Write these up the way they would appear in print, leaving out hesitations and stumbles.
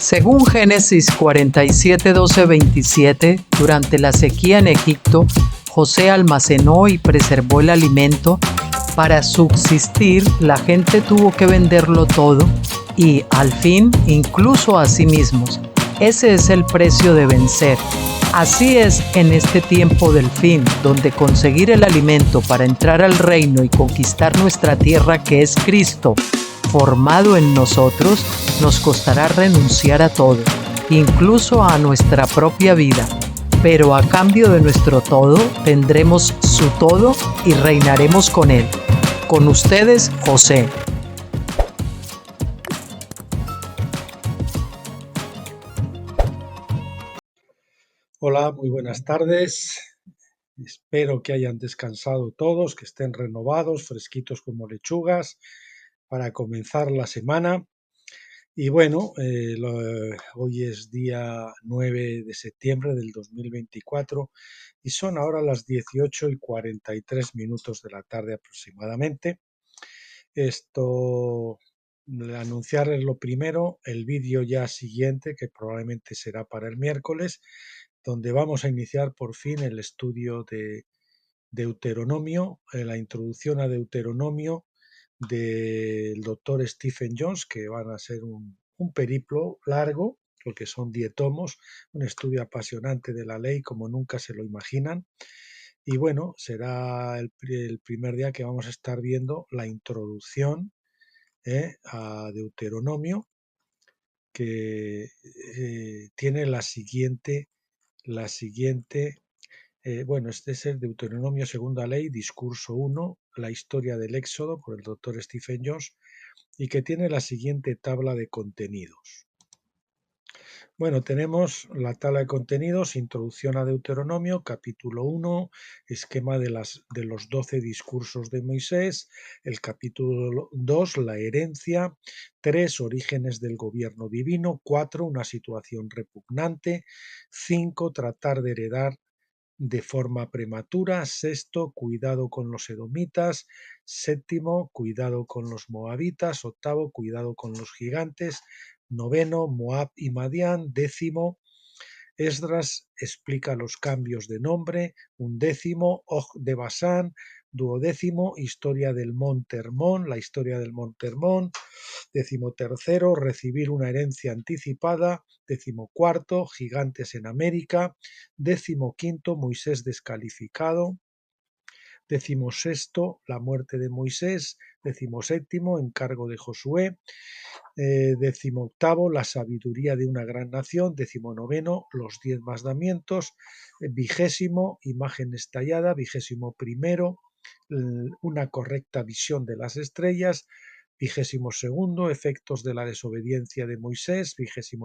Según Génesis 47, 12, 27, durante la sequía en Egipto, José almacenó y preservó el alimento. Para subsistir, la gente tuvo que venderlo todo y, al fin, incluso a sí mismos. Ese es el precio de vencer. Así es en este tiempo del fin, donde conseguir el alimento para entrar al reino y conquistar nuestra tierra, que es Cristo, formado en nosotros, nos costará renunciar a todo, incluso a nuestra propia vida. Pero a cambio de nuestro todo, tendremos su todo y reinaremos con él. Con ustedes, José. Hola, muy buenas tardes. Espero que hayan descansado todos, que estén renovados, fresquitos como lechugas, para comenzar la semana. Y bueno, hoy es día 9 de septiembre del 2024 y son ahora las 18:43 de la tarde aproximadamente. Anunciarles lo primero, el vídeo ya siguiente, que probablemente será para el miércoles, donde vamos a iniciar por fin el estudio de Deuteronomio, la introducción a Deuteronomio del doctor Stephen Jones, que van a ser un periplo largo, porque son 10 tomos, un estudio apasionante de la ley como nunca se lo imaginan. Y bueno, será el primer día que vamos a estar viendo la introducción a Deuteronomio, que tiene la siguiente, bueno, este es el Deuteronomio Segunda Ley, Discurso 1, la historia del Éxodo, por el doctor Stephen Jones, y que tiene la siguiente tabla de contenidos. Bueno, tenemos la tabla de contenidos, introducción a Deuteronomio, capítulo 1, esquema de los 12 discursos de Moisés, el capítulo 2, la herencia, 3, orígenes del gobierno divino, 4, una situación repugnante, 5, tratar de heredar de forma prematura, 6, cuidado con los edomitas, 7, cuidado con los moabitas, 8, cuidado con los gigantes, 9, Moab y Madián, 10, Esdras explica los cambios de nombre, 11, Og de Basán, 12, historia del Monte Hermón, la historia del Monte Hermón, 13, recibir una herencia anticipada, 14, gigantes en América, 15, Moisés descalificado, 16, la muerte de Moisés, 17, encargo de Josué, 18, la sabiduría de una gran nación, 19, los 10 mandamientos, 20, imagen estallada, 21, una correcta visión de las estrellas, 22, efectos de la desobediencia de Moisés, 23,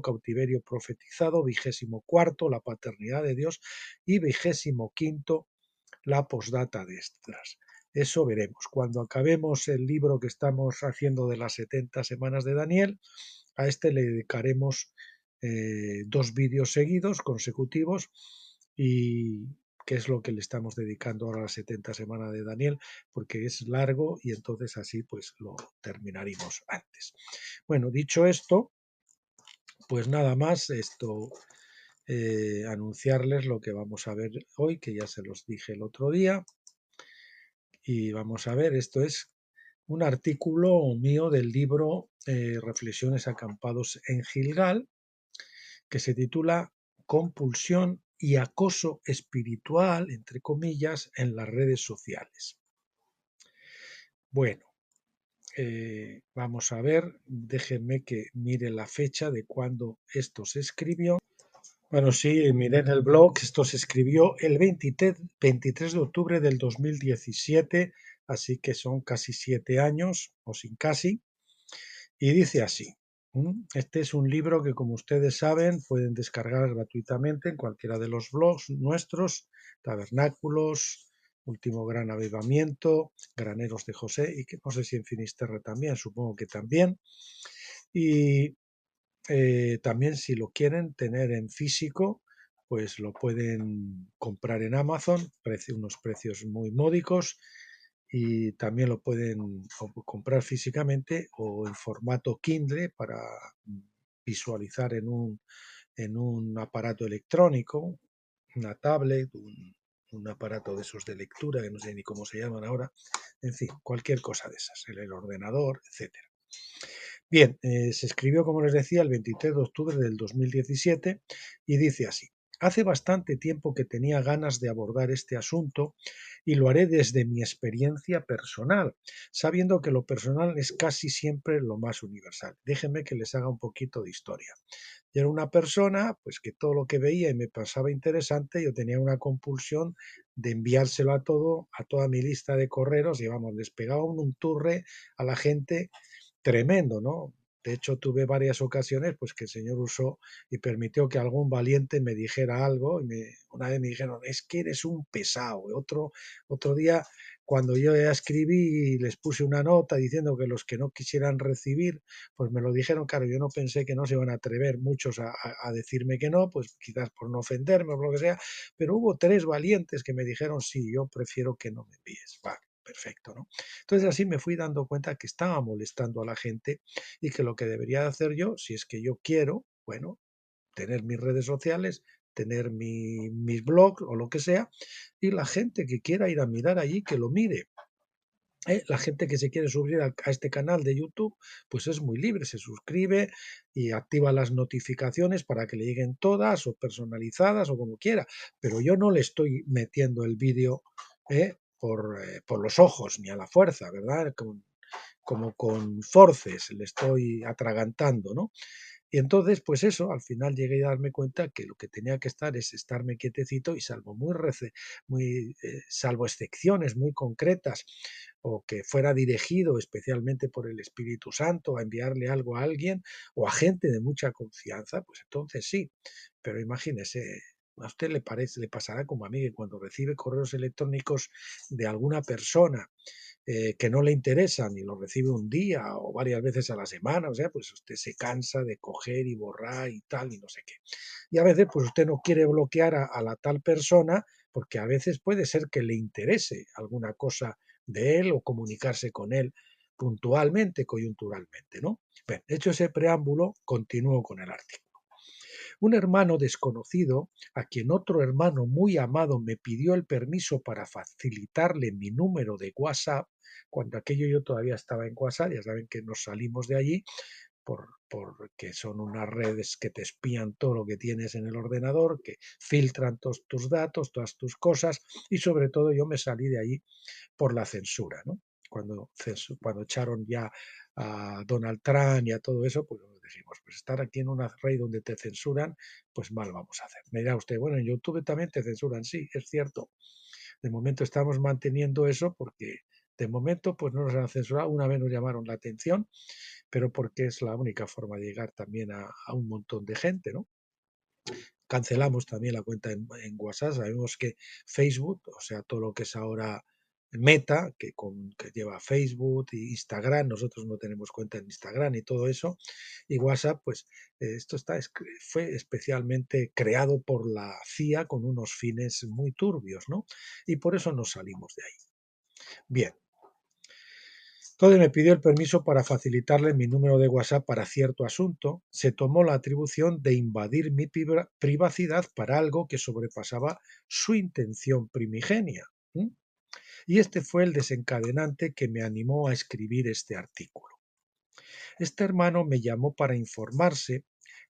cautiverio profetizado, 24, la paternidad de Dios y 25, la postdata de Esdras. Eso veremos. Cuando acabemos el libro que estamos haciendo de las 70 semanas de Daniel, a este le dedicaremos 2 vídeos seguidos, consecutivos, y que es lo que le estamos dedicando ahora a las 70 semanas de Daniel, porque es largo y entonces así pues lo terminaremos antes. Bueno, dicho esto, pues nada más, anunciarles lo que vamos a ver hoy, que ya se los dije el otro día. Y vamos a ver, esto es un artículo mío del libro Reflexiones acampados en Gilgal, que se titula Compulsión y acoso espiritual, entre comillas, en las redes sociales. Bueno, vamos a ver, déjenme que mire la fecha de cuando esto se escribió. Bueno, sí, miré en el blog, esto se escribió el 23 de octubre del 2017, así que son casi 7 años, o sin casi, y dice así. Este es un libro que, como ustedes saben, pueden descargar gratuitamente en cualquiera de los blogs nuestros, Tabernáculos, Último Gran Avivamiento, Graneros de José, y que no sé si en Finisterre también, supongo que también. Y también, si lo quieren tener en físico, pues lo pueden comprar en Amazon, unos precios muy módicos, y también lo pueden comprar físicamente o en formato Kindle para visualizar en un aparato electrónico, una tablet, un aparato de esos de lectura, que no sé ni cómo se llaman ahora, en fin, cualquier cosa de esas, el ordenador, etcétera. Bien, se escribió, como les decía, el 23 de octubre del 2017 y dice así: hace bastante tiempo que tenía ganas de abordar este asunto y lo haré desde mi experiencia personal, sabiendo que lo personal es casi siempre lo más universal. Déjenme que les haga un poquito de historia. Yo era una persona, pues que todo lo que veía y me pasaba interesante, yo tenía una compulsión de enviárselo a todo, a toda mi lista de correos, y vamos, les pegaba un turre a la gente tremendo, ¿no? De hecho, tuve varias ocasiones pues que el Señor usó y permitió que algún valiente me dijera algo. Una vez me dijeron, es que eres un pesado. Otro día, cuando yo ya escribí, les puse una nota diciendo que los que no quisieran recibir, pues me lo dijeron. Claro, yo no pensé que no se iban a atrever muchos a decirme que no, pues quizás por no ofenderme o lo que sea, pero hubo 3 valientes que me dijeron, sí, yo prefiero que no me envíes. Vale, perfecto, ¿no? Entonces así me fui dando cuenta que estaba molestando a la gente y que lo que debería de hacer yo, si es que yo quiero, bueno, tener mis redes sociales, tener mis blogs o lo que sea, y la gente que quiera ir a mirar allí, que lo mire. La gente que se quiere subir a este canal de YouTube, pues es muy libre, se suscribe y activa las notificaciones para que le lleguen todas o personalizadas o como quiera, pero yo no le estoy metiendo el vídeo por los ojos ni a la fuerza, ¿verdad? Como con forces le estoy atragantando, ¿no? Y entonces, pues eso, al final llegué a darme cuenta que lo que tenía que estar es estarme quietecito y salvo excepciones muy concretas o que fuera dirigido especialmente por el Espíritu Santo a enviarle algo a alguien o a gente de mucha confianza, pues entonces sí. Pero imagínese, a usted le pasará como a mí, que cuando recibe correos electrónicos de alguna persona que no le interesan y lo recibe un día o varias veces a la semana, o sea, pues usted se cansa de coger y borrar y tal y no sé qué. Y a veces pues usted no quiere bloquear a la tal persona porque a veces puede ser que le interese alguna cosa de él o comunicarse con él puntualmente, coyunturalmente, ¿no? Bien, hecho ese preámbulo, continúo con el artículo. Un hermano desconocido, a quien otro hermano muy amado me pidió el permiso para facilitarle mi número de WhatsApp, cuando aquello yo todavía estaba en WhatsApp, ya saben que nos salimos de allí, porque son unas redes que te espían todo lo que tienes en el ordenador, que filtran todos tus datos, todas tus cosas, y sobre todo yo me salí de allí por la censura, ¿no? Cuando echaron ya a Donald Trump y a todo eso, pues dijimos, pues estar aquí en una red donde te censuran, pues mal vamos a hacer. Me dirá usted, bueno, en YouTube también te censuran, sí, es cierto. De momento estamos manteniendo eso porque de momento pues no nos han censurado. Una vez nos llamaron la atención, pero porque es la única forma de llegar también a un montón de gente, ¿no? Cancelamos también la cuenta en WhatsApp. Sabemos que Facebook, o sea, todo lo que es ahora Meta, que lleva Facebook e Instagram, nosotros no tenemos cuenta en Instagram y todo eso, y WhatsApp, pues esto fue especialmente creado por la CIA con unos fines muy turbios, ¿no? Y por eso nos salimos de ahí. Bien, entonces me pidió el permiso para facilitarle mi número de WhatsApp para cierto asunto. Se tomó la atribución de invadir mi privacidad para algo que sobrepasaba su intención primigenia. Y este fue el desencadenante que me animó a escribir este artículo. Este hermano me llamó para informarse,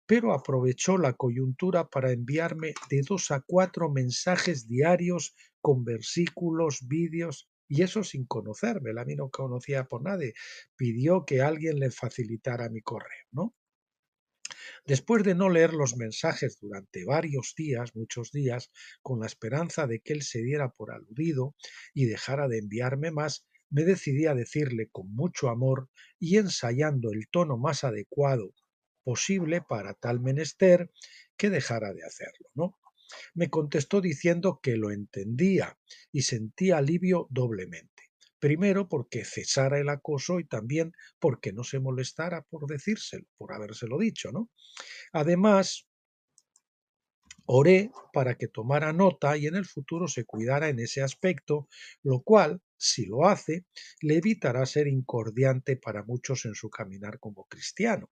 pero aprovechó la coyuntura para enviarme de 2 a 4 mensajes diarios con versículos, vídeos, y eso sin conocerme. A mí no conocía por nadie. Pidió que alguien le facilitara mi correo, ¿no? Después de no leer los mensajes durante varios días, muchos días, con la esperanza de que él se diera por aludido y dejara de enviarme más, me decidí a decirle con mucho amor y ensayando el tono más adecuado posible para tal menester, que dejara de hacerlo, ¿no? Me contestó diciendo que lo entendía y sentía alivio doblemente. Primero porque cesara el acoso y también porque no se molestara por decírselo, por habérselo dicho, ¿no? Además, oré para que tomara nota y en el futuro se cuidara en ese aspecto, lo cual, si lo hace, le evitará ser incordiante para muchos en su caminar como cristiano.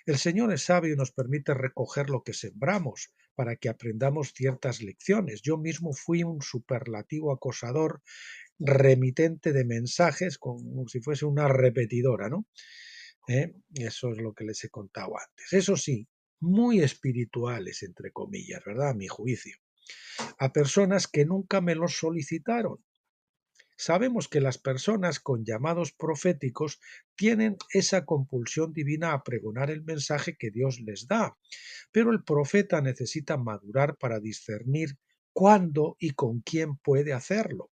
El Señor es sabio y nos permite recoger lo que sembramos para que aprendamos ciertas lecciones. Yo mismo fui un superlativo acosador, remitente de mensajes, como si fuese una repetidora, ¿no? Eso es lo que les he contado antes. Eso sí, muy espirituales, entre comillas, ¿verdad? A mi juicio. A personas que nunca me los solicitaron. Sabemos que las personas con llamados proféticos tienen esa compulsión divina a pregonar el mensaje que Dios les da, pero el profeta necesita madurar para discernir cuándo y con quién puede hacerlo.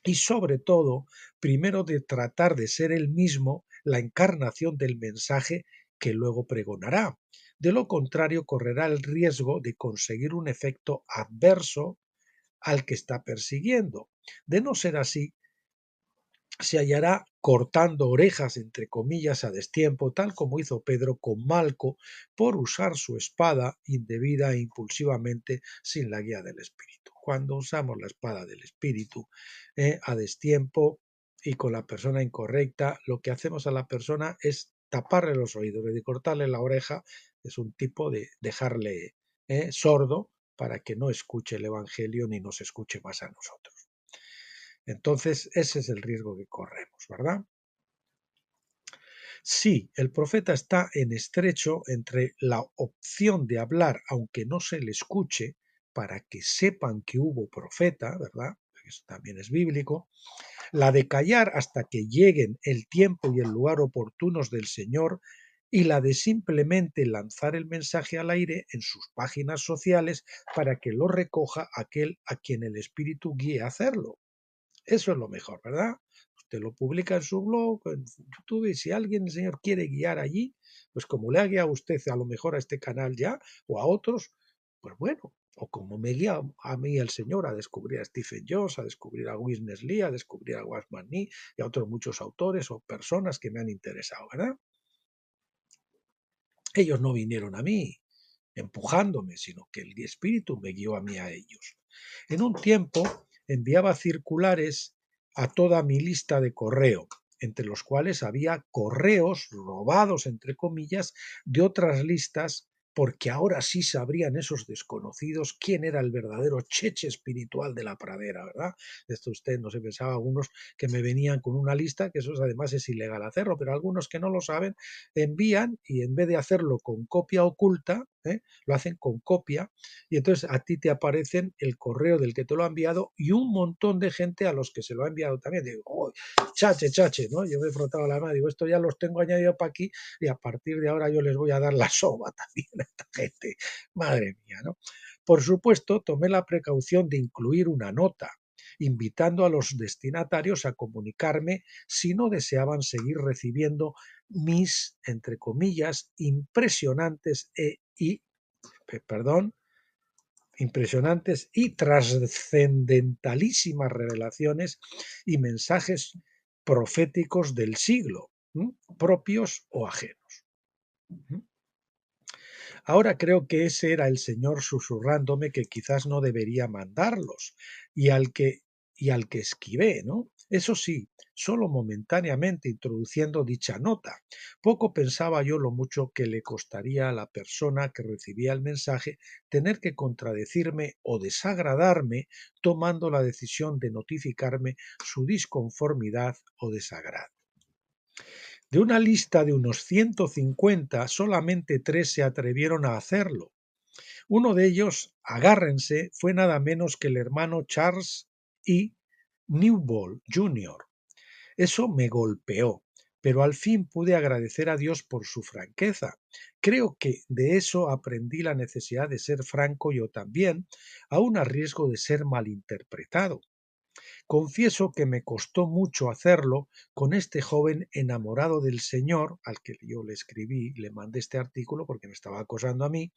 Y sobre todo, primero de tratar de ser él mismo la encarnación del mensaje que luego pregonará. De lo contrario, correrá el riesgo de conseguir un efecto adverso al que está persiguiendo. De no ser así, se hallará cortando orejas, entre comillas, a destiempo, tal como hizo Pedro con Malco por usar su espada indebida e impulsivamente sin la guía del Espíritu. Cuando usamos la espada del Espíritu a destiempo y con la persona incorrecta, lo que hacemos a la persona es taparle los oídos, de cortarle la oreja, es un tipo de dejarle sordo para que no escuche el Evangelio ni nos escuche más a nosotros. Entonces, ese es el riesgo que corremos, ¿verdad? Sí, el profeta está en estrecho entre la opción de hablar aunque no se le escuche, para que sepan que hubo profeta, ¿verdad? Eso también es bíblico. La de callar hasta que lleguen el tiempo y el lugar oportunos del Señor, y la de simplemente lanzar el mensaje al aire en sus páginas sociales para que lo recoja aquel a quien el Espíritu guíe a hacerlo. Eso es lo mejor, ¿verdad? Usted lo publica en su blog, en YouTube, y si alguien, el Señor, quiere guiar allí, pues como le ha guiado a usted a lo mejor a este canal ya, o a otros, pues bueno, o como me guía a mí el Señor a descubrir a Stephen Jones, a descubrir a Witness Lee, a descubrir a Watchman Nee y a otros muchos autores o personas que me han interesado, ¿verdad? Ellos no vinieron a mí empujándome, sino que el Espíritu me guió a mí a ellos. En un tiempo enviaba circulares a toda mi lista de correo, entre los cuales había correos robados, entre comillas, de otras listas, porque ahora sí sabrían esos desconocidos quién era el verdadero cheche espiritual de la pradera, ¿verdad? Esto usted no se pensaba, algunos que me venían con una lista, que eso además es ilegal hacerlo, pero algunos que no lo saben envían y en vez de hacerlo con copia oculta, lo hacen con copia y entonces a ti te aparecen el correo del que te lo ha enviado y un montón de gente a los que se lo ha enviado también. Digo, oh, chache, chache, ¿no? Yo me he frotado la mano, digo, esto ya los tengo añadido para aquí y a partir de ahora yo les voy a dar la soba también a esta gente. Madre mía, ¿no? Por supuesto, tomé la precaución de incluir una nota invitando a los destinatarios a comunicarme si no deseaban seguir recibiendo mis, entre comillas, impresionantes y trascendentalísimas revelaciones y mensajes proféticos del siglo, propios o ajenos. Ahora creo que ese era el Señor susurrándome que quizás no debería mandarlos y al que esquivé, ¿no? Eso sí, solo momentáneamente introduciendo dicha nota. Poco pensaba yo lo mucho que le costaría a la persona que recibía el mensaje tener que contradecirme o desagradarme tomando la decisión de notificarme su disconformidad o desagrado. De una lista de unos 150, solamente 3 se atrevieron a hacerlo. Uno de ellos, agárrense, fue nada menos que el hermano Charles E. Newbold Jr. Eso me golpeó, pero al fin pude agradecer a Dios por su franqueza. Creo que de eso aprendí la necesidad de ser franco yo también, aun a riesgo de ser malinterpretado. Confieso que me costó mucho hacerlo con este joven enamorado del Señor, al que yo le escribí, le mandé este artículo porque me estaba acosando a mí,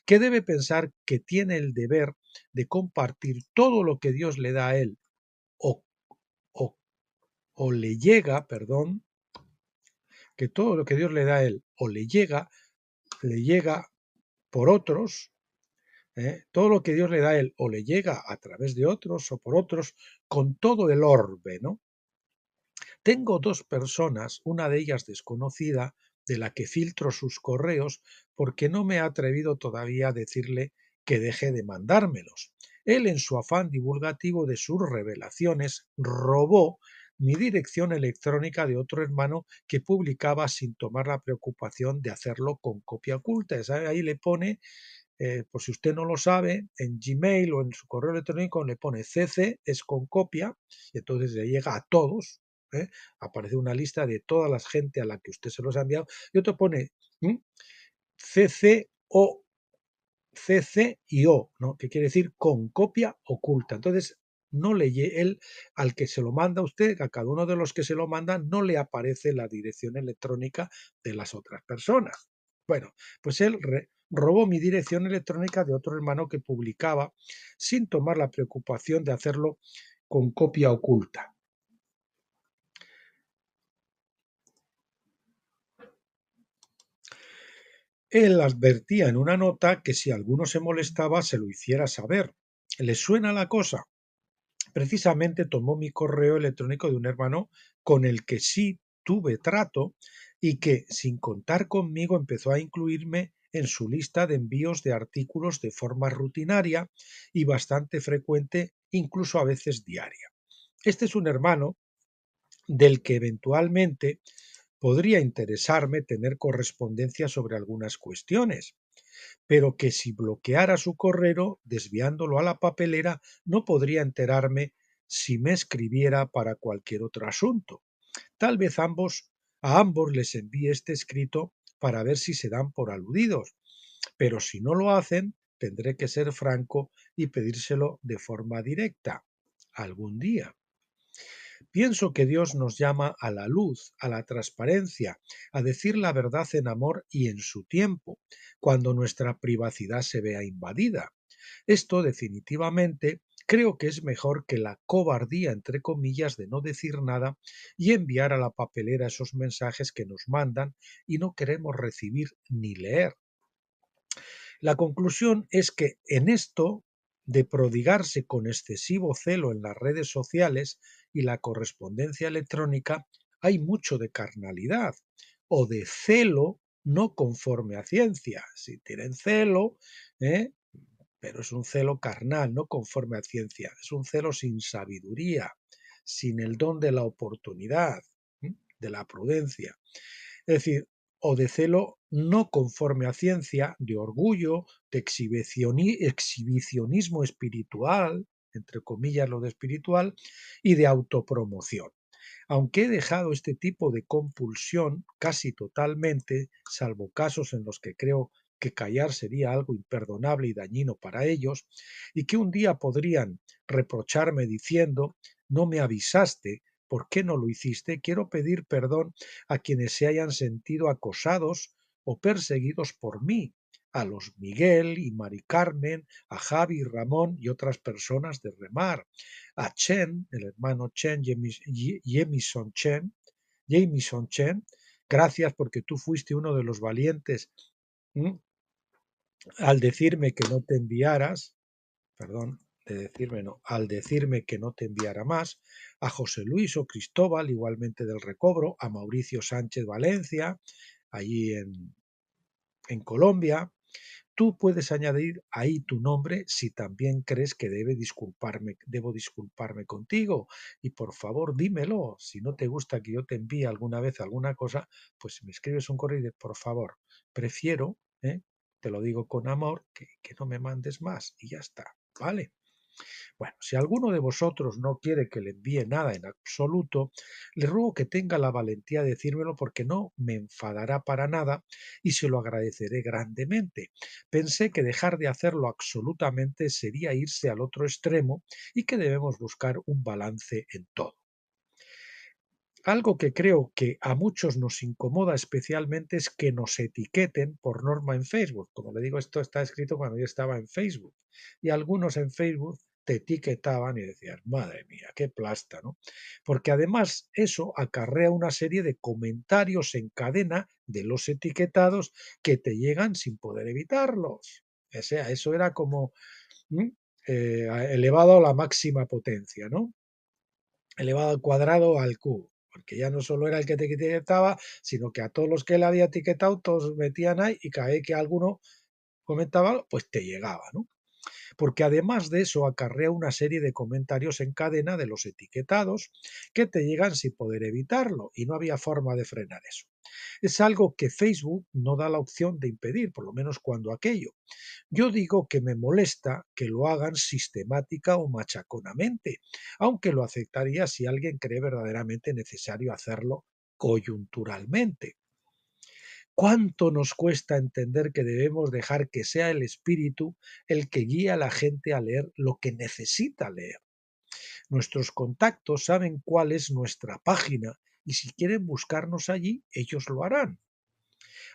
que debe pensar que tiene el deber de compartir todo lo que Dios le da a él, o, o, o le llega, perdón, que todo lo que Dios le da a él, o le llega por otros, todo lo que Dios le da a él, o le llega a través de otros, o por otros, con todo el orbe, ¿no? Tengo 2 personas, una de ellas desconocida, de la que filtro sus correos porque no me ha atrevido todavía a decirle que deje de mandármelos. Él, en su afán divulgativo de sus revelaciones, robó mi dirección electrónica de otro hermano que publicaba sin tomar la preocupación de hacerlo con copia oculta. Ahí le pone, por si usted no lo sabe, en Gmail o en su correo electrónico le pone CC, es con copia, y entonces le llega a todos. Aparece una lista de toda la gente a la que usted se los ha enviado, y otro pone CC o CC y O, ¿no? Que quiere decir con copia oculta. Entonces, no le él al que se lo manda a usted, a cada uno de los que se lo mandan, no le aparece la dirección electrónica de las otras personas. Bueno, pues él robó mi dirección electrónica de otro hermano que publicaba sin tomar la preocupación de hacerlo con copia oculta. Él advertía en una nota que si alguno se molestaba se lo hiciera saber. ¿Le suena la cosa? Precisamente tomó mi correo electrónico de un hermano con el que sí tuve trato y que, sin contar conmigo, empezó a incluirme en su lista de envíos de artículos de forma rutinaria y bastante frecuente, incluso a veces diaria. Este es un hermano del que eventualmente podría interesarme tener correspondencia sobre algunas cuestiones, pero que si bloqueara su correo, desviándolo a la papelera, no podría enterarme si me escribiera para cualquier otro asunto. Tal vez a ambos les envíe este escrito para ver si se dan por aludidos, pero si no lo hacen, tendré que ser franco y pedírselo de forma directa. Algún día. Pienso que Dios nos llama a la luz, a la transparencia, a decir la verdad en amor y en su tiempo, cuando nuestra privacidad se vea invadida. Esto definitivamente creo que es mejor que la cobardía, entre comillas, de no decir nada y enviar a la papelera esos mensajes que nos mandan y no queremos recibir ni leer. La conclusión es que en esto de prodigarse con excesivo celo en las redes sociales y la correspondencia electrónica hay mucho de carnalidad o de celo no conforme a ciencia. Si tienen celo, ¿eh? Pero es un celo carnal, no conforme a ciencia, es un celo sin sabiduría, sin el don de la oportunidad, de la prudencia. Es decir, o de celo no conforme a ciencia, de orgullo, de exhibicionismo espiritual, entre comillas lo de espiritual, y de autopromoción. Aunque he dejado este tipo de compulsión casi totalmente, salvo casos en los que creo que callar sería algo imperdonable y dañino para ellos, y que un día podrían reprocharme diciendo, no me avisaste, ¿por qué no lo hiciste? Quiero pedir perdón a quienes se hayan sentido acosados o perseguidos por mí, a los Miguel y Mari Carmen, a Javi y Ramón y otras personas de Remar, a Chen, el hermano Chen, Jamison Chen, gracias porque tú fuiste uno de los valientes al decirme que no te enviaras, perdón, de decirme no, al decirme que no te enviara más, a José Luis o Cristóbal, igualmente del Recobro, a Mauricio Sánchez Valencia, allí en Colombia. Tú puedes añadir ahí tu nombre si también crees que debo disculparme contigo. Y por favor, dímelo. Si no te gusta que yo te envíe alguna vez alguna cosa, pues me escribes un correo y dices, por favor, prefiero, te lo digo con amor, que no me mandes más. Y ya está, ¿vale? Bueno, si alguno de vosotros no quiere que le envíe nada en absoluto, le ruego que tenga la valentía de decírmelo porque no me enfadará para nada y se lo agradeceré grandemente. Pensé que dejar de hacerlo absolutamente sería irse al otro extremo y que debemos buscar un balance en todo. Algo que creo que a muchos nos incomoda especialmente es que nos etiqueten por norma en Facebook. Como le digo, esto está escrito cuando yo estaba en Facebook. Y algunos en Facebook te etiquetaban y decían, madre mía, qué plasta, ¿no? Porque además eso acarrea una serie de comentarios en cadena de los etiquetados que te llegan sin poder evitarlos. O sea, eso era como elevado a la máxima potencia, ¿no? Elevado al cuadrado al cubo. porque ya no solo era el que te etiquetaba, sino que a todos los que él había etiquetado, todos metían ahí y cada vez que alguno comentaba algo, pues te llegaba, ¿no? Porque además de eso acarrea una serie de comentarios en cadena de los etiquetados que te llegan sin poder evitarlo y no había forma de frenar eso. Es algo que Facebook no da la opción de impedir, por lo menos cuando aquello. Yo digo que me molesta que lo hagan sistemática o machaconamente, aunque lo aceptaría si alguien cree verdaderamente necesario hacerlo coyunturalmente. ¿Cuánto nos cuesta entender que debemos dejar que sea el espíritu el que guíe a la gente a leer lo que necesita leer? Nuestros contactos saben cuál es nuestra página y si quieren buscarnos allí, ellos lo harán.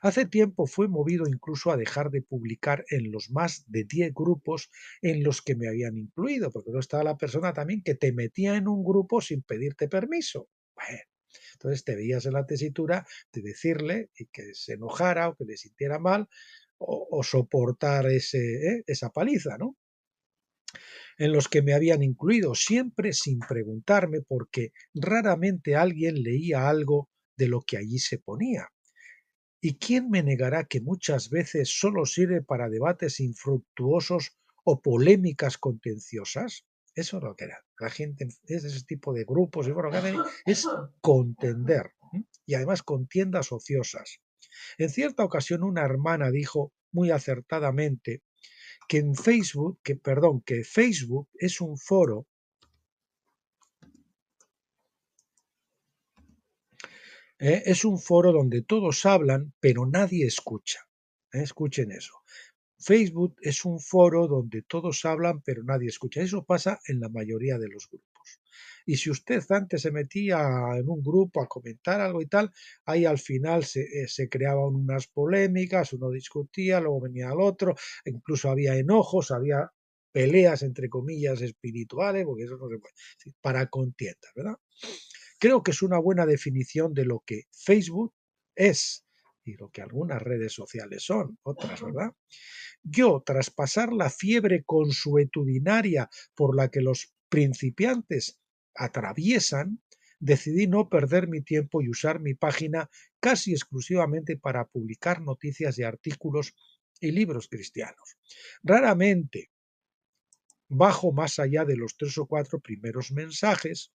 Hace tiempo fue movido incluso a dejar de publicar en los más de 10 grupos en los que me habían incluido, porque no estaba la persona también que te metía en un grupo sin pedirte permiso. Bueno, entonces te veías en la tesitura de decirle y que se enojara o que le sintiera mal o soportar esa paliza, ¿no? En los que me habían incluido, siempre sin preguntarme, porque raramente alguien leía algo de lo que allí se ponía. ¿Y quién me negará que muchas veces solo sirve para debates infructuosos o polémicas contenciosas? Eso es lo que era. La gente es ese tipo de grupos y bueno, lo que hacen es contender, ¿eh? Y además contiendas ociosas. En cierta ocasión una hermana dijo muy acertadamente que en Facebook, que Facebook es un foro donde todos hablan, pero nadie escucha. Escuchen eso. Facebook es un foro donde todos hablan, pero nadie escucha. Eso pasa en la mayoría de los grupos. Y si usted antes se metía en un grupo a comentar algo y tal, ahí al final se creaban unas polémicas, uno discutía, luego venía el otro, incluso había enojos, había peleas entre comillas espirituales, porque eso no se puede decir, para contiendas, ¿verdad? Creo que es una buena definición de lo que Facebook es y lo que algunas redes sociales son, otras, ¿verdad? Yo, tras pasar la fiebre consuetudinaria por la que los principiantes atraviesan, decidí no perder mi tiempo y usar mi página casi exclusivamente para publicar noticias y artículos y libros cristianos. Raramente bajo más allá de los 3 o 4 primeros mensajes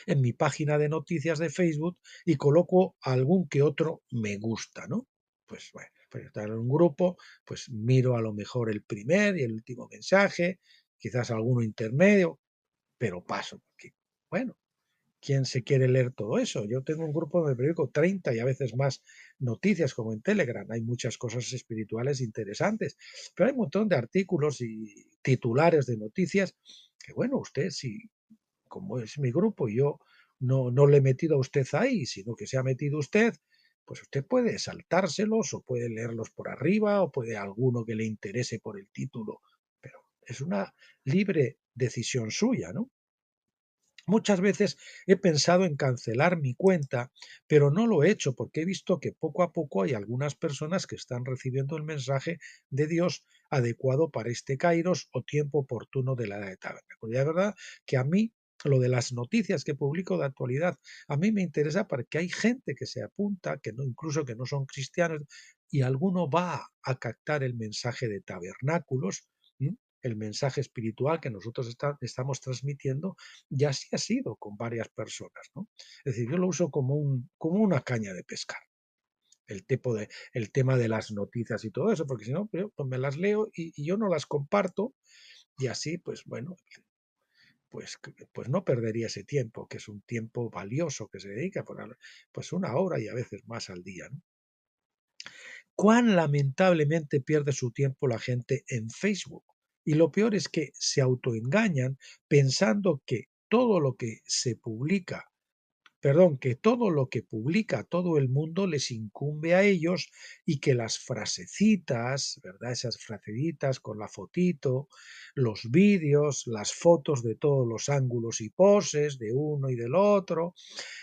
en mi página de noticias de Facebook y coloco algún que otro me gusta, ¿no? Pues bueno, pues estar en un grupo, pues miro a lo mejor el primer y el último mensaje, quizás alguno intermedio, pero paso, porque, bueno, ¿quién se quiere leer todo eso? Yo tengo un grupo donde periódico 30 y a veces más noticias, como en Telegram. Hay muchas cosas espirituales interesantes, pero hay un montón de artículos y titulares de noticias que, bueno, usted si como es mi grupo y yo no le he metido a usted ahí, sino que se ha metido usted, pues usted puede saltárselos o puede leerlos por arriba o puede alguno que le interese por el título, pero es una libre decisión suya, ¿no? Muchas veces he pensado en cancelar mi cuenta, pero no lo he hecho porque he visto que poco a poco hay algunas personas que están recibiendo el mensaje de Dios adecuado para este kairos o tiempo oportuno de la edad de tabernáculo. Y la verdad que a mí lo de las noticias que publico de actualidad, a mí me interesa porque hay gente que se apunta, que no, incluso que no son cristianos, y alguno va a captar el mensaje de tabernáculos, ¿m? El mensaje espiritual que nosotros estamos transmitiendo, y así ha sido con varias personas, ¿no? Es decir, yo lo uso como una caña de pescar, el tema de las noticias y todo eso, porque si no, pues me las leo y yo no las comparto y así, pues bueno, pues no perdería ese tiempo, que es un tiempo valioso que se dedica pues 1 hora y a veces más al día, ¿no? Cuán lamentablemente pierde su tiempo la gente en Facebook. Y lo peor es que se autoengañan pensando que todo lo que se publica que todo lo que publica todo el mundo les incumbe a ellos y que las frasecitas, ¿verdad? Esas frasecitas con la fotito, los vídeos, las fotos de todos los ángulos y poses de uno y del otro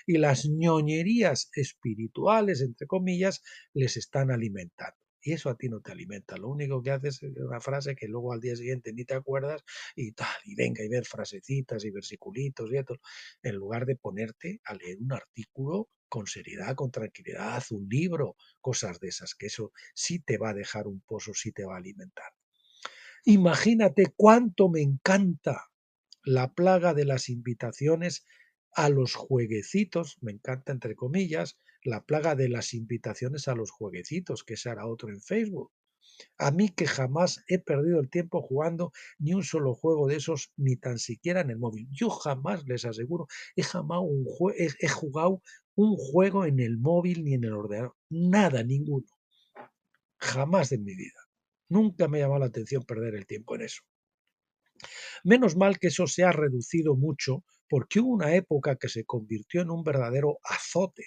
y las ñoñerías espirituales, entre comillas, les están alimentando. Y eso a ti no te alimenta. Lo único que haces es una frase que luego al día siguiente ni te acuerdas y tal, y venga y ver frasecitas y versiculitos y esto, en lugar de ponerte a leer un artículo con seriedad, con tranquilidad, un libro, cosas de esas, que eso sí te va a dejar un pozo, sí te va a alimentar. Imagínate cuánto me encanta la plaga de las invitaciones a los jueguecitos, me encanta entre comillas, la plaga de las invitaciones a los jueguecitos, que ese era otro en Facebook. A mí que jamás he perdido el tiempo jugando ni un solo juego de esos, ni tan siquiera en el móvil. Yo jamás, les aseguro, he jugado un juego en el móvil ni en el ordenador. Nada, ninguno. Jamás en mi vida. Nunca me ha llamado la atención perder el tiempo en eso. Menos mal que eso se ha reducido mucho porque hubo una época que se convirtió en un verdadero azote.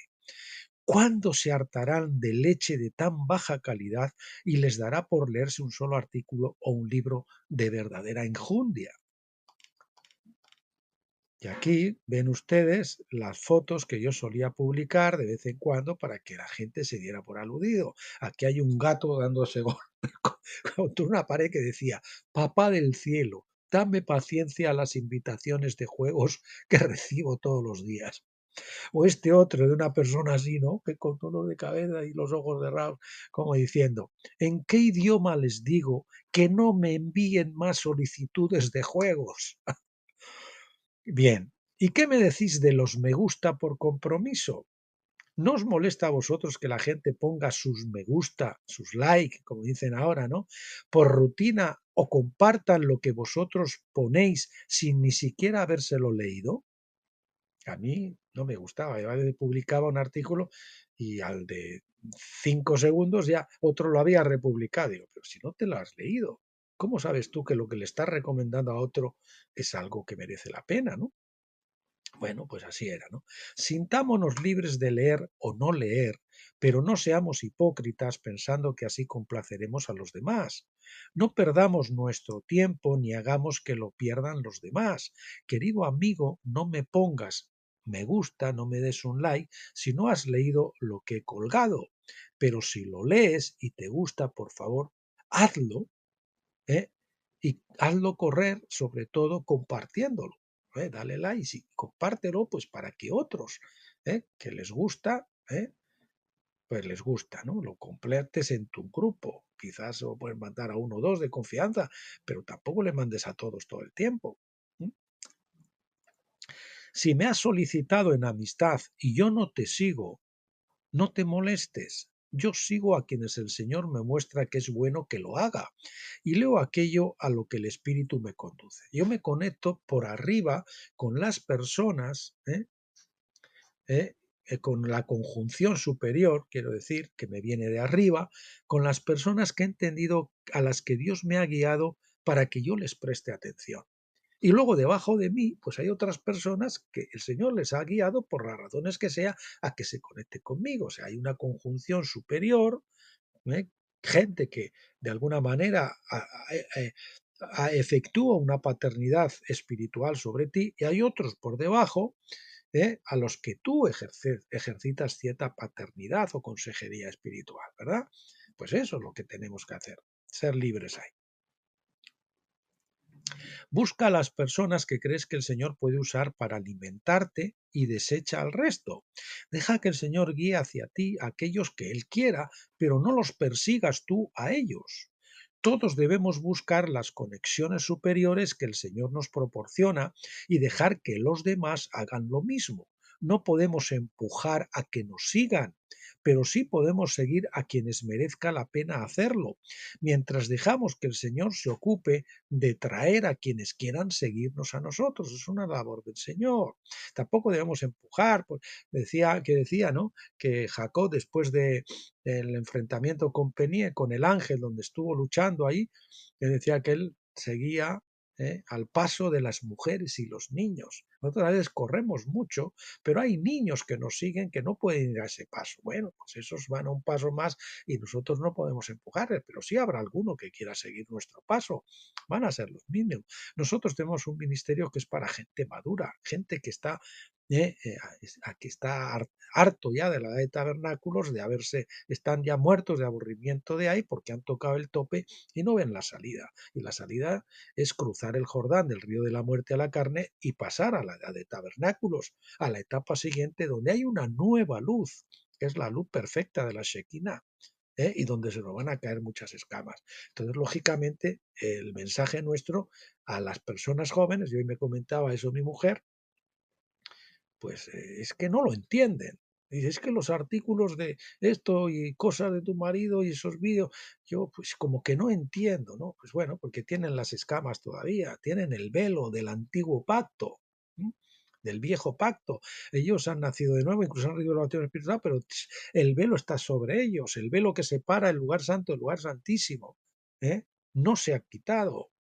¿Cuándo se hartarán de leche de tan baja calidad y les dará por leerse un solo artículo o un libro de verdadera enjundia? Y aquí ven ustedes las fotos que yo solía publicar de vez en cuando para que la gente se diera por aludido. Aquí hay un gato dándose golpes contra una pared que decía: Papá del cielo, dame paciencia a las invitaciones de juegos que recibo todos los días. O este otro de una persona así, ¿no? Que con dolor de cabeza y los ojos cerrados, como diciendo: ¿en qué idioma les digo que no me envíen más solicitudes de juegos? Bien, ¿y qué me decís de los me gusta por compromiso? ¿No os molesta a vosotros que la gente ponga sus me gusta, sus like, como dicen ahora, ¿no? Por rutina o compartan lo que vosotros ponéis sin ni siquiera habérselo leído? A mí no me gustaba. Yo a veces publicaba un artículo y al de 5 segundos ya otro lo había republicado. Digo, pero si no te lo has leído, ¿cómo sabes tú que lo que le estás recomendando a otro es algo que merece la pena, ¿no? Bueno, pues así era, ¿no? Sintámonos libres de leer o no leer, pero no seamos hipócritas pensando que así complaceremos a los demás. No perdamos nuestro tiempo ni hagamos que lo pierdan los demás. Querido amigo, no me pongas me gusta, no me des un like si no has leído lo que he colgado. Pero si lo lees y te gusta, por favor, hazlo, ¿eh? Y hazlo correr, sobre todo compartiéndolo. Dale like y compártelo pues para que otros que les gusta, pues les gusta, ¿no? Lo completes en tu grupo. Quizás lo puedes mandar a uno o dos de confianza, pero tampoco le mandes a todos todo el tiempo. ¿Mm? Si me has solicitado en amistad y yo no te sigo, no te molestes. Yo sigo a quienes el Señor me muestra que es bueno que lo haga y leo aquello a lo que el Espíritu me conduce. Yo me conecto por arriba con las personas, ¿eh? Con la conjunción superior, quiero decir, que me viene de arriba, con las personas que he entendido, a las que Dios me ha guiado para que yo les preste atención. Y luego debajo de mí, pues hay otras personas que el Señor les ha guiado por las razones que sea a que se conecte conmigo. O sea, hay una conjunción superior, ¿eh? Gente que de alguna manera efectúa una paternidad espiritual sobre ti y hay otros por debajo a los que tú ejercitas cierta paternidad o consejería espiritual, ¿verdad? Pues eso es lo que tenemos que hacer, ser libres ahí. Busca a las personas que crees que el Señor puede usar para alimentarte y desecha al resto. Deja que el Señor guíe hacia ti a aquellos que Él quiera, pero no los persigas tú a ellos. Todos debemos buscar las conexiones superiores que el Señor nos proporciona y dejar que los demás hagan lo mismo. No podemos empujar a que nos sigan, pero sí podemos seguir a quienes merezca la pena hacerlo, mientras dejamos que el Señor se ocupe de traer a quienes quieran seguirnos a nosotros. Es una labor del Señor. Tampoco debemos empujar. Pues decía, ¿no? Que Jacob, después del enfrentamiento con Penie, con el ángel, donde estuvo luchando ahí, le decía que él seguía al paso de las mujeres y los niños. Nosotros a veces corremos mucho, pero hay niños que nos siguen que no pueden ir a ese paso. Bueno, pues esos van a un paso más y nosotros no podemos empujarles, pero sí habrá alguno que quiera seguir nuestro paso. Van a ser los mismos. Nosotros tenemos un ministerio que es para gente madura, gente que está a que está harto ya de la edad de tabernáculos, están ya muertos de aburrimiento de ahí porque han tocado el tope y no ven la salida. Y la salida es cruzar el Jordán del río de la muerte a la carne y pasar a la edad de tabernáculos, a la etapa siguiente donde hay una nueva luz, que es la luz perfecta de la Shekinah. Y donde se nos van a caer muchas escamas. Entonces, lógicamente, el mensaje nuestro a las personas jóvenes, y hoy me comentaba eso mi mujer, pues es que no lo entienden. Dice, es que los artículos de esto y cosas de tu marido y esos vídeos, yo pues como que no entiendo, ¿no? Pues bueno, porque tienen las escamas todavía, tienen el velo del antiguo pacto, ¿m? Del viejo pacto. Ellos han nacido de nuevo, incluso han recibido la bautismo espiritual, pero el velo está sobre ellos, el velo que separa el lugar santo del lugar santísimo, ¿eh? No se ha quitado,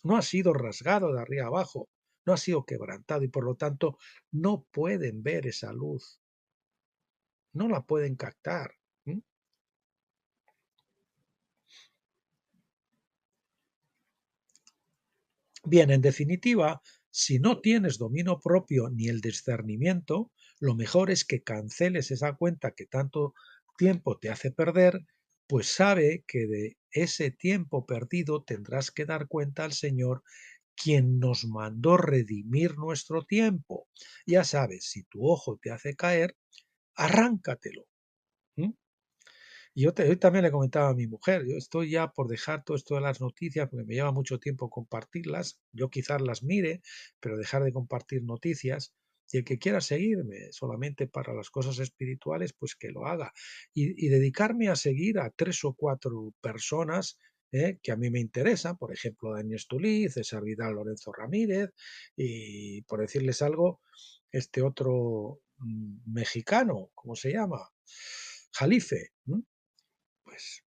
no ha sido rasgado de arriba abajo, no ha sido quebrantado y por lo tanto no pueden ver esa luz, no la pueden captar. ¿M? Bien, en definitiva, si no tienes dominio propio ni el discernimiento, lo mejor es que canceles esa cuenta que tanto tiempo te hace perder, pues sabe que de ese tiempo perdido tendrás que dar cuenta al Señor, quien nos mandó redimir nuestro tiempo. Ya sabes, si tu ojo te hace caer, arráncatelo. ¿M? Y yo también le comentaba a mi mujer, yo estoy ya por dejar todo esto de las noticias, porque me lleva mucho tiempo compartirlas, yo quizás las mire, pero dejar de compartir noticias. Y el que quiera seguirme solamente para las cosas espirituales, pues que lo haga. Y dedicarme a seguir a 3 o 4 personas que a mí me interesan, por ejemplo, Daniel Stulí, César Vidal, Lorenzo Ramírez, y por decirles algo, este otro mexicano, ¿cómo se llama? Jalife.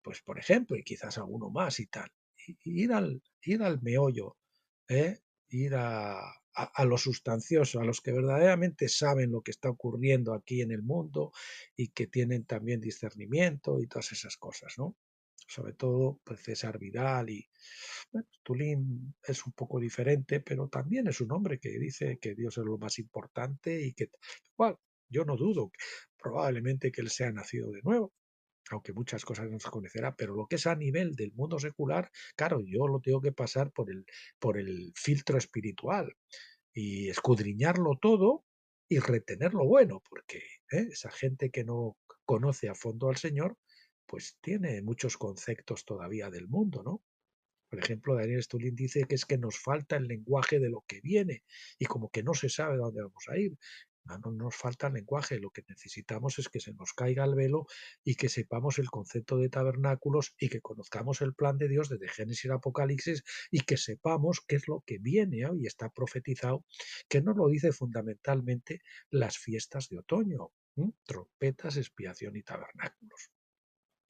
Pues por ejemplo, y quizás alguno más y tal. Ir al meollo, ¿eh? Ir a lo sustancioso, a los que verdaderamente saben lo que está ocurriendo aquí en el mundo y que tienen también discernimiento y todas esas cosas, ¿no? Sobre todo, pues César Vidal y bueno, Tulín es un poco diferente, pero también es un hombre que dice que Dios es lo más importante y que, bueno, yo no dudo, probablemente que él sea nacido de nuevo, aunque muchas cosas no se conocerá, pero lo que es a nivel del mundo secular, claro, yo lo tengo que pasar por el filtro espiritual y escudriñarlo todo y retener lo bueno, porque esa gente que no conoce a fondo al Señor, pues tiene muchos conceptos todavía del mundo, ¿no? Por ejemplo, Daniel Stulin dice que es que nos falta el lenguaje de lo que viene y como que no se sabe dónde vamos a ir. No nos falta el lenguaje, lo que necesitamos es que se nos caiga el velo y que sepamos el concepto de tabernáculos y que conozcamos el plan de Dios desde Génesis a Apocalipsis y que sepamos qué es lo que viene y está profetizado, que nos lo dice fundamentalmente las fiestas de otoño, trompetas, expiación y tabernáculos.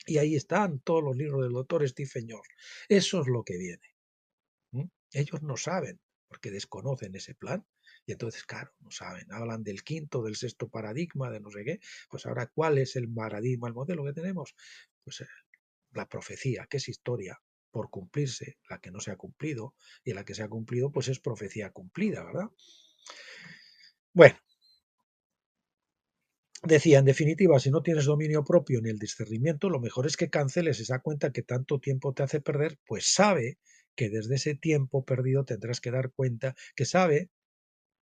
Y ahí están todos los libros del doctor Stephen Jones. Eso es lo que viene. Ellos no saben, porque desconocen ese plan. Y entonces, claro, no saben. Hablan del quinto, del sexto paradigma, de no sé qué. Pues ahora, ¿cuál es el paradigma, el modelo que tenemos? Pues la profecía, que es historia por cumplirse, la que no se ha cumplido, y la que se ha cumplido, pues es profecía cumplida, ¿verdad? Bueno, decía, en definitiva, si no tienes dominio propio ni el discernimiento, lo mejor es que canceles esa cuenta que tanto tiempo te hace perder, pues sabe que desde ese tiempo perdido tendrás que dar cuenta, que sabe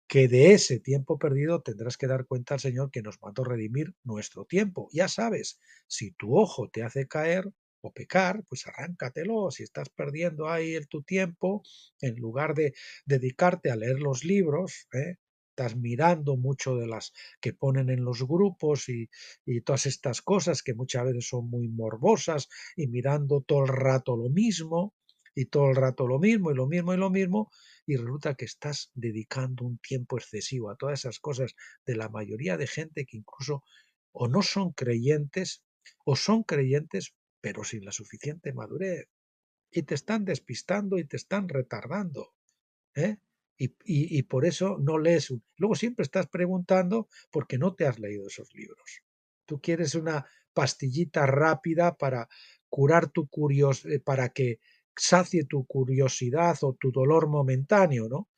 que de ese tiempo perdido tendrás que dar cuenta al Señor que nos mandó redimir nuestro tiempo. Ya sabes, si tu ojo te hace caer o pecar, pues arráncatelo. Si estás perdiendo ahí tu tiempo, en lugar de dedicarte a leer los libros, estás mirando mucho de las que ponen en los grupos y todas estas cosas que muchas veces son muy morbosas y mirando todo el rato lo mismo y todo el rato lo mismo y lo mismo y lo mismo, y resulta que estás dedicando un tiempo excesivo a todas esas cosas de la mayoría de gente que incluso o no son creyentes o son creyentes pero sin la suficiente madurez y te están despistando y te están retardando, ¿eh? Y por eso no lees. Luego siempre estás preguntando porque no te has leído esos libros. Tú quieres una pastillita rápida para curar para que sacie tu curiosidad o tu dolor momentáneo, ¿no?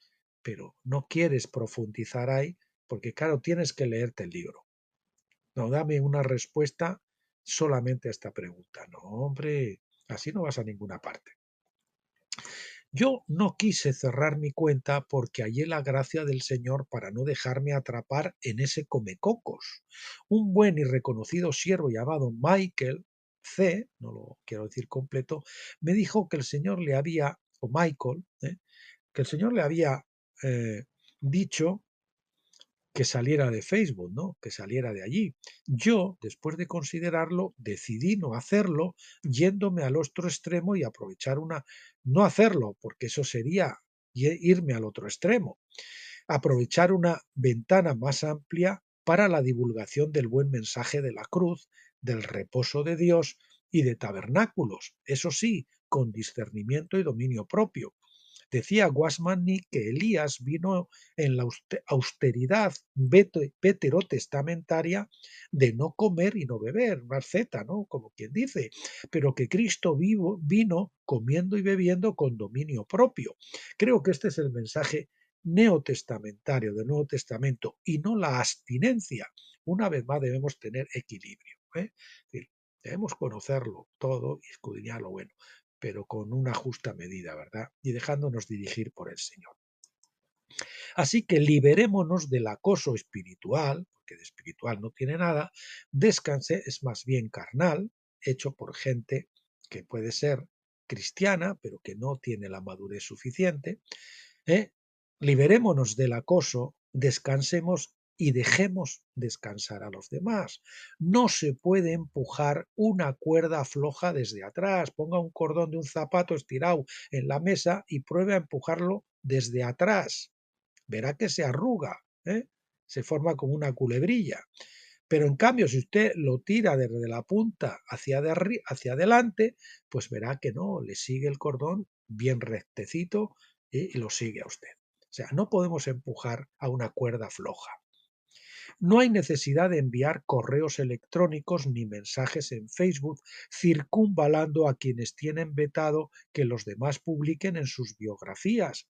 Pero no quieres profundizar ahí porque claro, tienes que leerte el libro. No, dame una respuesta solamente a esta pregunta. No, hombre, así no vas a ninguna parte. Yo no quise cerrar mi cuenta porque hallé la gracia del Señor para no dejarme atrapar en ese comecocos. Un buen y reconocido siervo llamado Michael C., no lo quiero decir completo, me dijo que el Señor le había, o Michael, que el Señor le había dicho que saliera de Facebook, ¿no? Que saliera de allí. Yo, después de considerarlo, decidí no hacerlo, yéndome al otro extremo y aprovechar no hacerlo, porque eso sería irme al otro extremo, aprovechar una ventana más amplia para la divulgación del buen mensaje de la cruz, del reposo de Dios y de tabernáculos, eso sí, con discernimiento y dominio propio. Decía Guasmani que Elías vino en la austeridad veterotestamentaria de no comer y no beber, una asceta, ¿no? Como quien dice, pero que Cristo vivo vino comiendo y bebiendo con dominio propio. Creo que este es el mensaje neotestamentario del Nuevo Testamento y no la abstinencia. Una vez más debemos tener equilibrio. Es decir, debemos conocerlo todo y escudriñar lo bueno, pero con una justa medida, ¿verdad? Y dejándonos dirigir por el Señor. Así que liberémonos del acoso espiritual, porque de espiritual no tiene nada, descanse es más bien carnal, hecho por gente que puede ser cristiana, pero que no tiene la madurez suficiente. ¿eh? Liberémonos del acoso, descansemos y dejemos descansar a los demás. No se puede empujar una cuerda floja desde atrás. Ponga un cordón de un zapato estirado en la mesa y pruebe a empujarlo desde atrás. Verá que se arruga, se forma como una culebrilla. Pero en cambio, si usted lo tira desde la punta hacia adelante, pues verá que no, le sigue el cordón bien rectecito y lo sigue a usted. O sea, no podemos empujar a una cuerda floja. No hay necesidad de enviar correos electrónicos ni mensajes en Facebook circunvalando a quienes tienen vetado que los demás publiquen en sus biografías,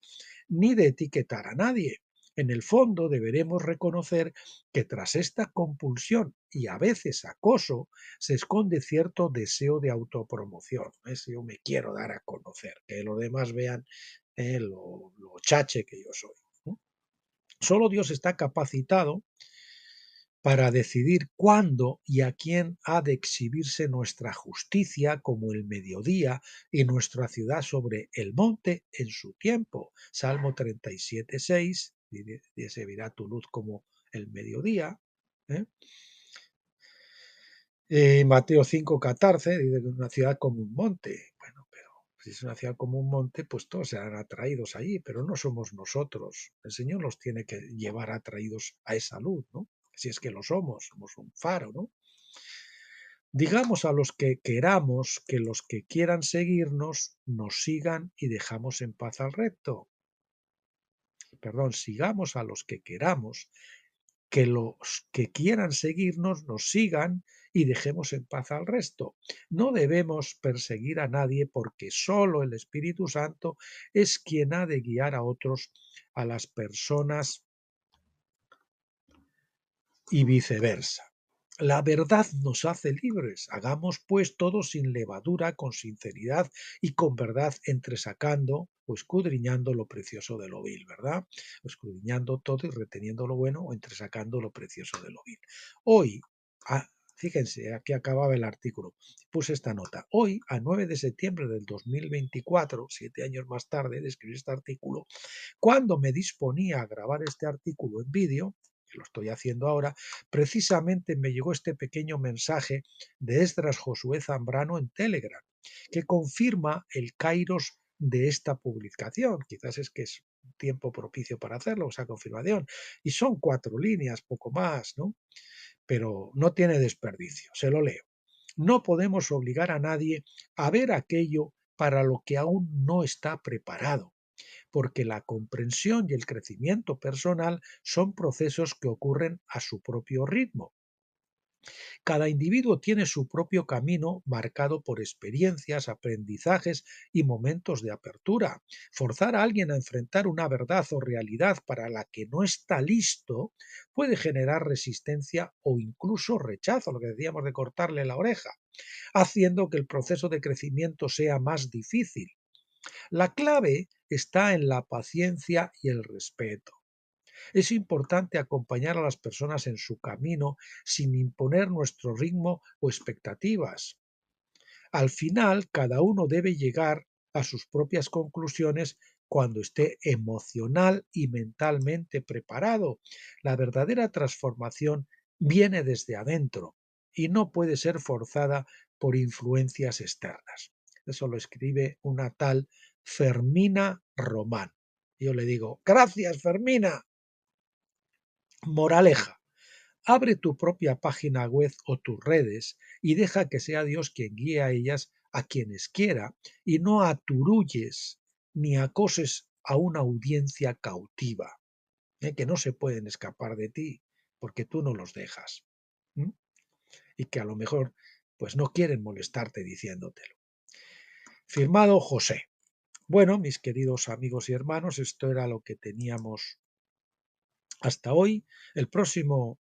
ni de etiquetar a nadie. En el fondo deberemos reconocer que tras esta compulsión y a veces acoso se esconde cierto deseo de autopromoción. Si yo me quiero dar a conocer, que los demás vean lo chache que yo soy. Solo Dios está capacitado para decidir cuándo y a quién ha de exhibirse nuestra justicia como el mediodía y nuestra ciudad sobre el monte en su tiempo. Salmo 37:6, se verá tu luz como el mediodía. ¿eh? Mateo 5:14 dice que es una ciudad como un monte. Bueno, pero si es una ciudad como un monte, pues todos serán atraídos allí, pero no somos nosotros. El Señor los tiene que llevar atraídos a esa luz, ¿no? Si es que lo somos un faro, ¿no? Digamos a los que queramos que los que quieran seguirnos nos sigan y dejamos en paz al resto. Perdón, sigamos a los que queramos que los que quieran seguirnos nos sigan y dejemos en paz al resto. No debemos perseguir a nadie porque solo el Espíritu Santo es quien ha de guiar a otros, a las personas y viceversa. La verdad nos hace libres. Hagamos pues todo sin levadura, con sinceridad y con verdad, entresacando o escudriñando lo precioso de lo vil, ¿verdad? Escudriñando todo y reteniendo lo bueno o entresacando lo precioso de lo vil. Hoy, fíjense, aquí acababa el artículo, puse esta nota. Hoy, a 9 de septiembre del 2024, 7 años más tarde de escribir este artículo, cuando me disponía a grabar este artículo en vídeo, que lo estoy haciendo ahora, precisamente me llegó este pequeño mensaje de Esdras Josué Zambrano en Telegram, que confirma el kairos de esta publicación. Quizás es que es un tiempo propicio para hacerlo, esa confirmación. Y son 4 líneas, poco más, ¿no? Pero no tiene desperdicio, se lo leo. No podemos obligar a nadie a ver aquello para lo que aún no está preparado, porque la comprensión y el crecimiento personal son procesos que ocurren a su propio ritmo. Cada individuo tiene su propio camino marcado por experiencias, aprendizajes y momentos de apertura. Forzar a alguien a enfrentar una verdad o realidad para la que no está listo puede generar resistencia o incluso rechazo, lo que decíamos de cortarle la oreja, haciendo que el proceso de crecimiento sea más difícil. La clave está en la paciencia y el respeto. Es importante acompañar a las personas en su camino sin imponer nuestro ritmo o expectativas. Al final, cada uno debe llegar a sus propias conclusiones cuando esté emocional y mentalmente preparado. La verdadera transformación viene desde adentro y no puede ser forzada por influencias externas. Eso lo escribe una tal Fermina Román. Yo le digo, gracias Fermina. Moraleja: abre tu propia página web o tus redes y deja que sea Dios quien guíe a ellas a quienes quiera, y no aturulles ni acoses a una audiencia cautiva, que no se pueden escapar de ti porque tú no los dejas, ¿m? Y que a lo mejor pues no quieren molestarte diciéndotelo. Firmado José. Bueno, mis queridos amigos y hermanos, esto era lo que teníamos hasta hoy. El próximo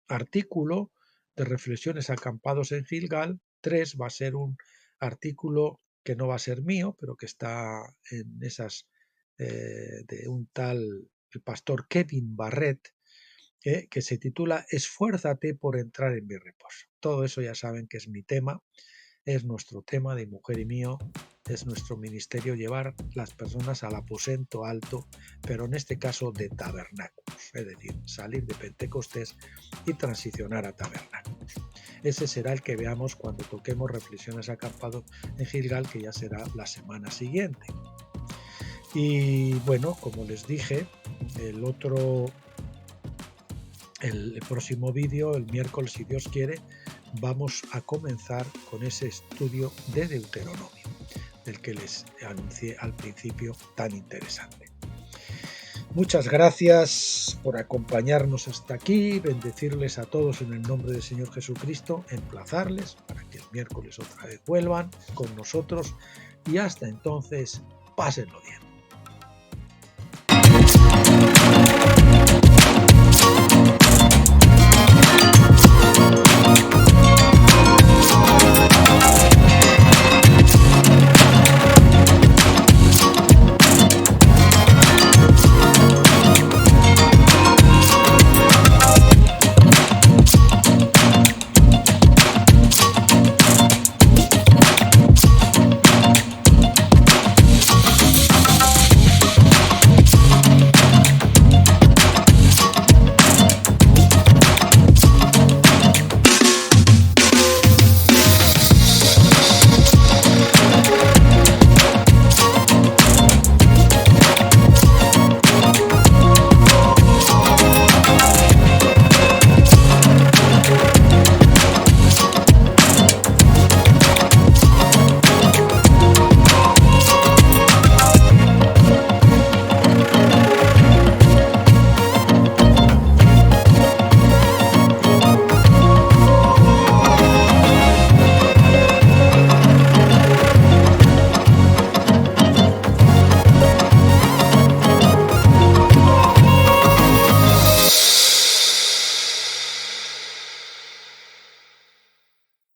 artículo de Reflexiones acampados en Gilgal 3 va a ser un artículo que no va a ser mío, pero que está en esas de un tal el pastor Kevin Barrett, que se titula Esfuérzate por entrar en mi reposo. Todo eso ya saben que es mi tema, es nuestro tema de Mujer y Mío, es nuestro ministerio llevar las personas al aposento alto, pero en este caso de tabernáculos, es decir, salir de Pentecostés y transicionar a tabernáculos. Ese será el que veamos cuando toquemos Reflexiones acampados en Gilgal, que ya será la semana siguiente. Y bueno, como les dije, el próximo vídeo, el miércoles, si Dios quiere, vamos a comenzar con ese estudio de Deuteronomio, del que les anuncié al principio, tan interesante. Muchas gracias por acompañarnos hasta aquí, bendecirles a todos en el nombre del Señor Jesucristo, emplazarles para que el miércoles otra vez vuelvan con nosotros y hasta entonces, pásenlo bien.